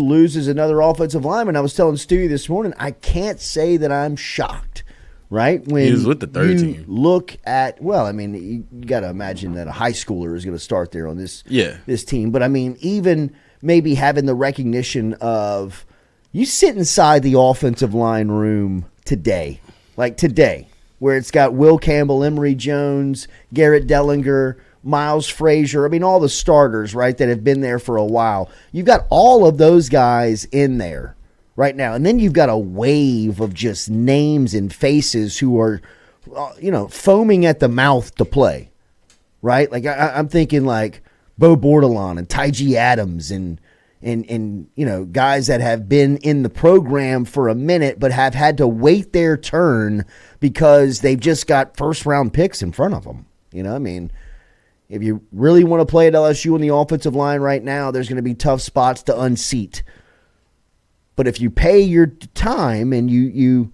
loses another offensive lineman. I was telling Stewie this morning, I can't say that I'm shocked, right? When he was with the third team. Look at, well, I mean, you got to imagine that a high schooler is going to start there on this team. But, I mean, even maybe having the recognition of you sit inside the offensive line room today, where it's got Will Campbell, Emory Jones, Garrett Dellinger, Miles Frazier, I mean, all the starters, right, that have been there for a while. You've got all of those guys in there right now. And then you've got a wave of just names and faces who are, foaming at the mouth to play, right? Like, I'm thinking like Bo Bordelon and Tygie Adams and guys that have been in the program for a minute but have had to wait their turn because they've just got first-round picks in front of them. I mean, if you really want to play at LSU on the offensive line right now, there's going to be tough spots to unseat. But if you pay your time and you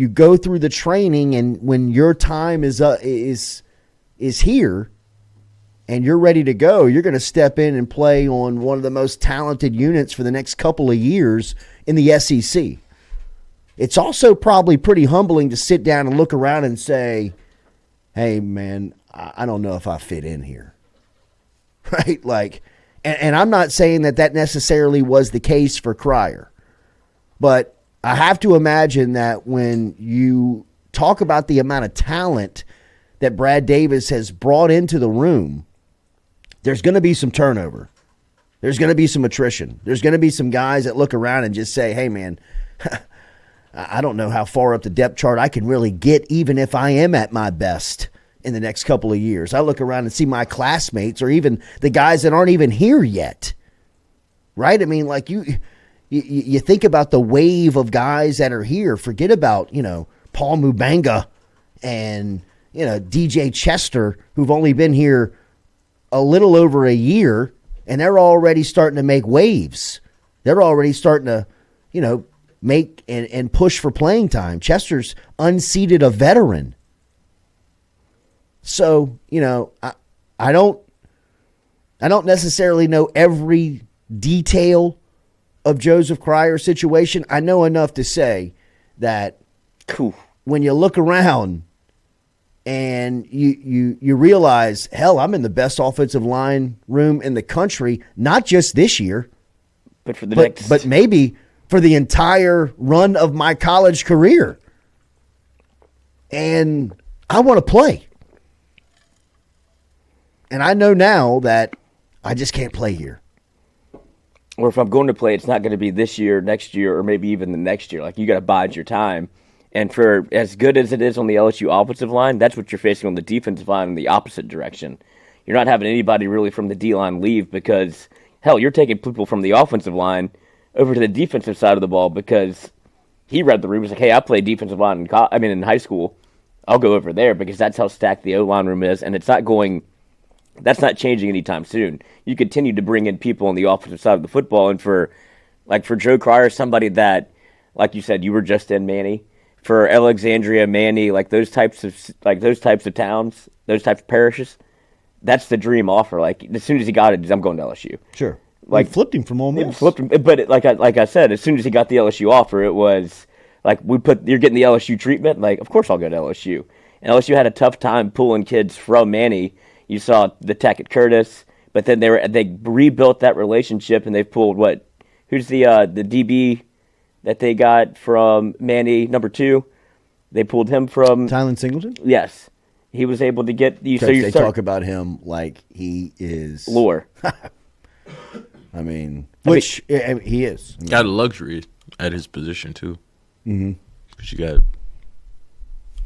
go through the training, and when your time is here and you're ready to go, you're going to step in and play on one of the most talented units for the next couple of years in the SEC. It's also probably pretty humbling to sit down and look around and say, hey, man, I don't know if I fit in here, right? Like, and I'm not saying that necessarily was the case for Cryer, but I have to imagine that when you talk about the amount of talent that Brad Davis has brought into the room, there's going to be some turnover. There's going to be some attrition. There's going to be some guys that look around and just say, hey, man, I don't know how far up the depth chart I can really get, even if I am at my best in the next couple of years. I look around and see my classmates or even the guys that aren't even here yet, right? I mean, like you think about the wave of guys that are here. Forget about, Paul Mubanga and, DJ Chester, who've only been here a little over a year, and they're already starting to make waves. They're already starting to, make and push for playing time. Chester's unseated a veteran. So, I don't necessarily know every detail of Joseph Cryer's situation. I know enough to say that when you look around and you realize, hell, I'm in the best offensive line room in the country, not just this year, but maybe for the entire run of my college career. And I want to play. And I know now that I just can't play here. Or if I'm going to play, it's not going to be this year, next year, or maybe even the next year. Like, you got to bide your time. And for as good as it is on the LSU offensive line, that's what you're facing on the defensive line in the opposite direction. You're not having anybody really from the D-line leave because, hell, you're taking people from the offensive line over to the defensive side of the ball because he read the room. He's like, hey, I played defensive line in high school. I'll go over there because that's how stacked the O-line room is, and that's not changing anytime soon. You continue to bring in people on the offensive side of the football, and for Joe Cryer, somebody that, like you said, you were just in Manny, for Alexandria, Manny, those types of towns, those types of parishes, that's the dream offer. Like, as soon as he got it, I'm going to LSU. Sure. Like, flipped him from Ole Miss. Flipped him, but like I said, as soon as he got the LSU offer, it was like you're getting the LSU treatment. Like, of course I'll go to LSU. And LSU had a tough time pulling kids from Manny. You saw the Tackett Curtis, but then they rebuilt that relationship, and they've pulled who's the DB that they got from Manny, number 2? They pulled him from Tylen Singleton? Yes. He was able to get you. So they talk about him like he is lore. I mean, he is. Got a luxury at his position too. Mm-hmm. Because you got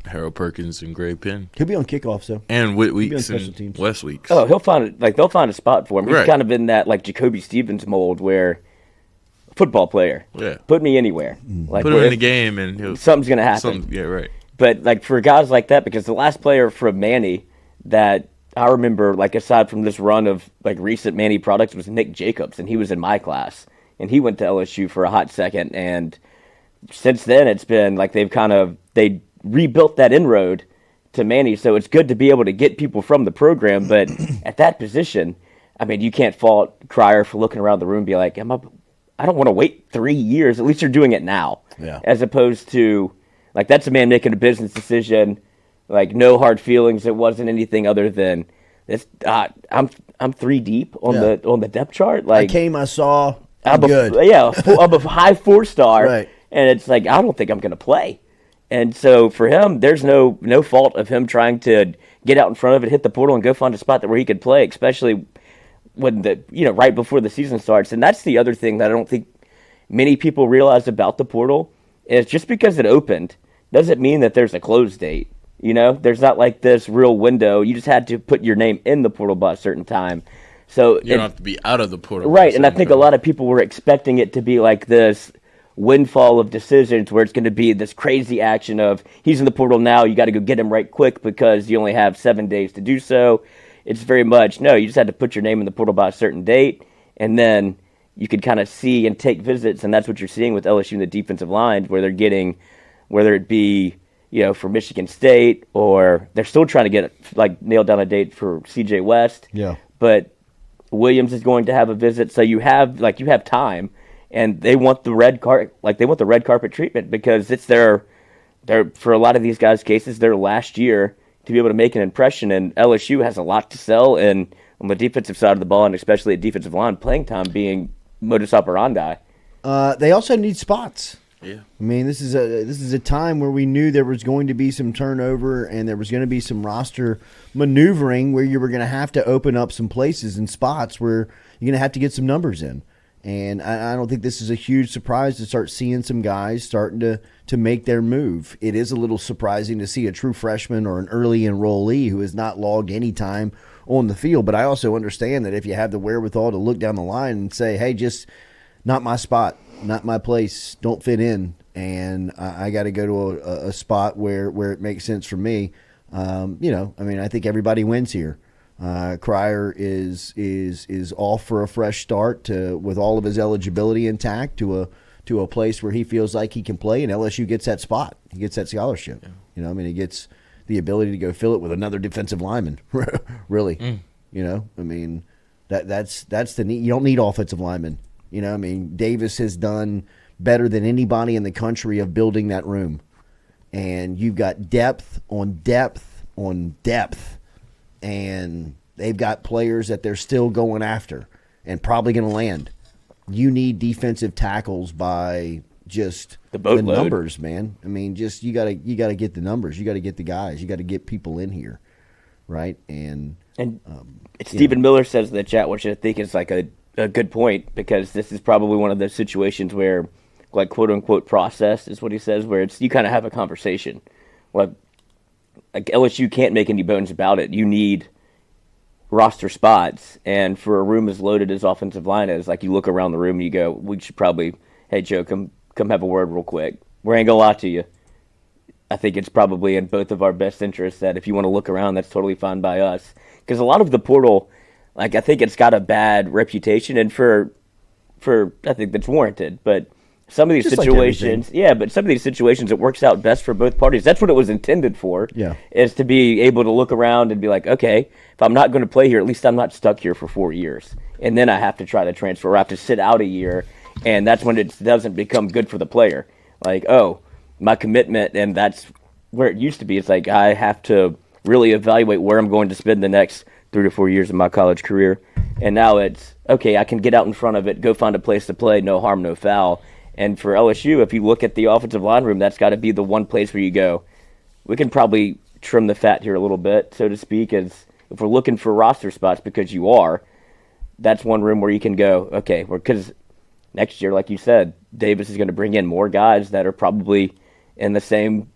Harold Perkins and Gray Penn. He'll be on kickoffs though, and Whit Weeks and Wes Weeks. Oh, they'll find a spot for him. He's right. kind of in that Jacoby Stevens mold where football player. Yeah. Put me anywhere. Put him in the game and something's gonna happen. Yeah, right. But for guys like that, because the last player from Manny that I remember, aside from this run of recent Manny products, was Nick Jacobs, and he was in my class, and he went to LSU for a hot second, and since then it's been they rebuilt that inroad to Manny, so it's good to be able to get people from the program, but at that position, I mean, you can't fault Cryer for looking around the room and be like, I don't want to wait 3 years. At least you're doing it now. Yeah. As opposed to, like, that's a man making a business decision, like, no hard feelings. It wasn't anything other than this. I'm 3 deep on the depth chart. Like, I saw. I'm good. I'm a high 4-star, right. And it's like I don't think I'm going to play. And so for him, there's no fault of him trying to get out in front of it, hit the portal, and go find a spot where he could play, especially when right before the season starts. And that's the other thing that I don't think many people realize about the portal is just because it opened doesn't mean that there's a close date. There's not like this real window. You just had to put your name in the portal by a certain time. So you don't have to be out of the portal. Right, and I think a lot of people were expecting it to be like this windfall of decisions where it's going to be this crazy action of he's in the portal now, you got to go get him right quick because you only have 7 days to do so. It's very much, no, you just had to put your name in the portal by a certain date, and then you could kind of see and take visits, and that's what you're seeing with LSU in the defensive lines, where they're getting, whether it be, for Michigan State, or they're still trying to get, nail down a date for CJ West. Yeah. But Williams is going to have a visit, so you have time, and they want the red carpet treatment because it's their for a lot of these guys' cases, their last year to be able to make an impression, and LSU has a lot to sell, and on the defensive side of the ball, and especially at defensive line, playing time being modus operandi. They also need spots. Yeah, I mean, this is a time where we knew there was going to be some turnover and there was going to be some roster maneuvering where you were going to have to open up some places and spots where you're going to have to get some numbers in. And I don't think this is a huge surprise to start seeing some guys starting to make their move. It is a little surprising to see a true freshman or an early enrollee who has not logged any time on the field. But I also understand that if you have the wherewithal to look down the line and say, hey, just not my spot, not my place, don't fit in, and I got to go to a spot where it makes sense for me. I think everybody wins here. Cryer is off for a fresh start with all of his eligibility intact to a place where he feels like he can play, and LSU gets that spot. He gets that scholarship. Yeah. He gets the ability to go fill it with another defensive lineman. Really, that's the need. You don't need offensive linemen. Davis has done better than anybody in the country of building that room, and you've got depth on depth on depth. And they've got players that they're still going after and probably going to land. You need defensive tackles by just the numbers, man. You got to get the numbers. You got to get the guys. You got to get people in here, right? And Stephen Miller says in the chat, which I think is like a good point, because this is probably one of those situations where, like, quote unquote process is what he says, where it's you kind of have a conversation. Like LSU can't make any bones about it. You need roster spots, and for a room as loaded as offensive line is, like, you look around the room and you go, we should probably, hey Joe, come have a word real quick. We ain't gonna lie to you. I think it's probably in both of our best interests that if you want to look around, that's totally fine by us. Because a lot of the portal, like, I think it's got a bad reputation, and for I think that's warranted, but some of these situations, it works out best for both parties. That's what it was intended for. Yeah, is to be able to look around and be like, okay, if I'm not going to play here, at least I'm not stuck here for 4 years, and then I have to try to transfer, or I have to sit out a year, and that's when it doesn't become good for the player. Like, oh, my commitment, and that's where it used to be. It's like I have to really evaluate where I'm going to spend the next 3 to 4 years of my college career, and now it's okay. I can get out in front of it, go find a place to play, no harm, no foul. And for LSU, if you look at the offensive line room, that's got to be the one place where you go, we can probably trim the fat here a little bit, so to speak, as if we're looking for roster spots, because you are, that's one room where you can go, okay, because next year, like you said, Davis is going to bring in more guys that are probably in the same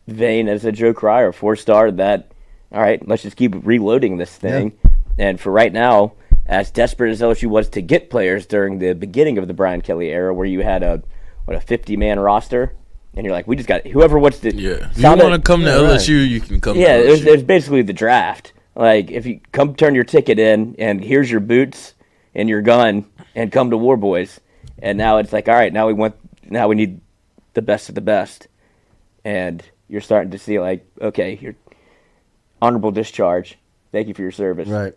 vein as a Joe Cryer, 4-star, that, all right, let's just keep reloading this thing. Yeah. And for right now, as desperate as LSU was to get players during the beginning of the Brian Kelly era, where you had a 50-man roster, and you're like, we just got whoever wants to. Yeah, if you want to come to LSU, you can come. Yeah, to LSU. It was basically the draft. Like, if you come turn your ticket in, and here's your boots and your gun, and come to War Boys. And now it's like, all right, now we need the best of the best, and you're starting to see, like, okay, you're honorable discharge. Thank you for your service. Right.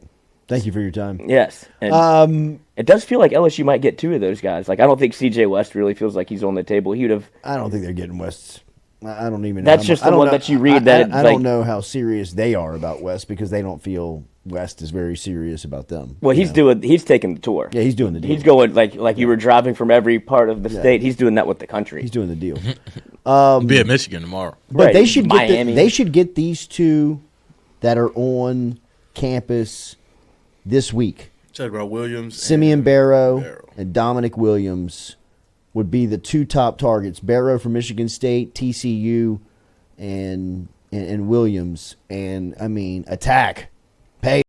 Thank you for your time. Yes. And it does feel like LSU might get 2 of those guys. Like, I don't think C.J. West really feels like he's on the table. He would have. I don't think they're getting West. I don't even know. That's just the one that you read. I don't know how serious they are about West because they don't feel West is very serious about them. Well, he's taking the tour. Yeah, he's doing the deal. He's going like you were driving from every part of the state. He's doing that with the country. He's doing the deal. Be at Michigan tomorrow. But right. they should Miami. they should get these 2 that are on campus this week. Check about Williams. Simeon Barrow and Dominic Williams would be the 2 top targets. Barrow from Michigan State, TCU, and Williams. And, I mean, attack. Pay.